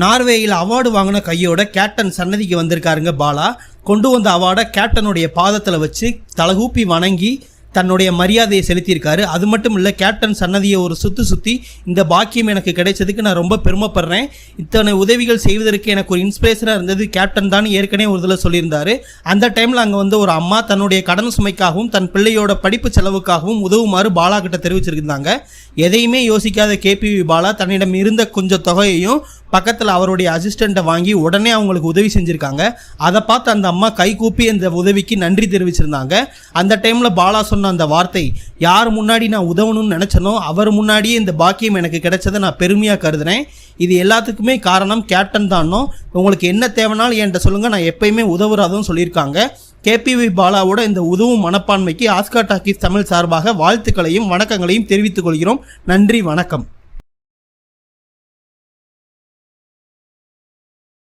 நார்வேயில் award வாங்கின கையோட captain சன்னதிக்கு வந்திருக்காருங்க பாலா. கொண்டு வந்த அவார்டை கேப்டனுடைய பாதத்தில் வச்சு தலகூப்பி வணங்கி தன்னுடைய மரியாதையை செலுத்தியிருக்காரு. அது மட்டும் இல்லை, கேப்டன் சன்னதியை ஒரு சுற்றி இந்த பாக்கியம் எனக்கு கிடைச்சதுக்கு நான் ரொம்ப பெருமைப்படுறேன். இத்தனை உதவிகள் செய்வதற்கு எனக்கு ஒரு இன்ஸ்பிரேஷனாக இருந்தது கேப்டன் தான் ஏற்கனவே ஒரு இதில் சொல்லியிருந்தார். அந்த டைமில் அங்கே வந்து ஒரு அம்மா தன்னுடைய கடன் சுமைக்காகவும் தன் பிள்ளையோட படிப்பு செலவுக்காகவும் உதவுமாறு பாலா கிட்ட தெரிவிச்சிருந்தாங்க. எதையுமே யோசிக்காத கேபிவி பாலா தன்னிடம் இருந்த கொஞ்சம் தொகையையும் பக்கத்தில் அவருடைய அசிஸ்டண்ட்டை வாங்கி உடனே அவங்களுக்கு உதவி செஞ்சுருக்காங்க. அதை பார்த்து அந்த அம்மா கைகூப்பி அந்த உதவிக்கு நன்றி தெரிவிச்சிருந்தாங்க. அந்த டைமில் பாலா சொன்ன அந்த வார்த்தை, யார் முன்னாடி நான் உதவணும்னு நினச்சனோ அவர் முன்னாடியே இந்த பாக்கியம் எனக்கு கிடைச்சதை நான் பெருமையாக கருதுனேன். இது எல்லாத்துக்குமே காரணம் கேப்டன் தானோ. உங்களுக்கு என்ன தேவைனாலும் என்கிட்ட சொல்லுங்கள், நான் எப்பயுமே உதவுறாதுன்னு சொல்லியிருக்காங்க. கேபிவி பாலாவோட இந்த உதவும் மனப்பான்மைக்கு ஆஸ்கார் டாக்கீஸ் தமிழ் சார்பாக வாழ்த்துக்களையும் வணக்கங்களையும் தெரிவித்துக் கொள்கிறோம். நன்றி, வணக்கம்.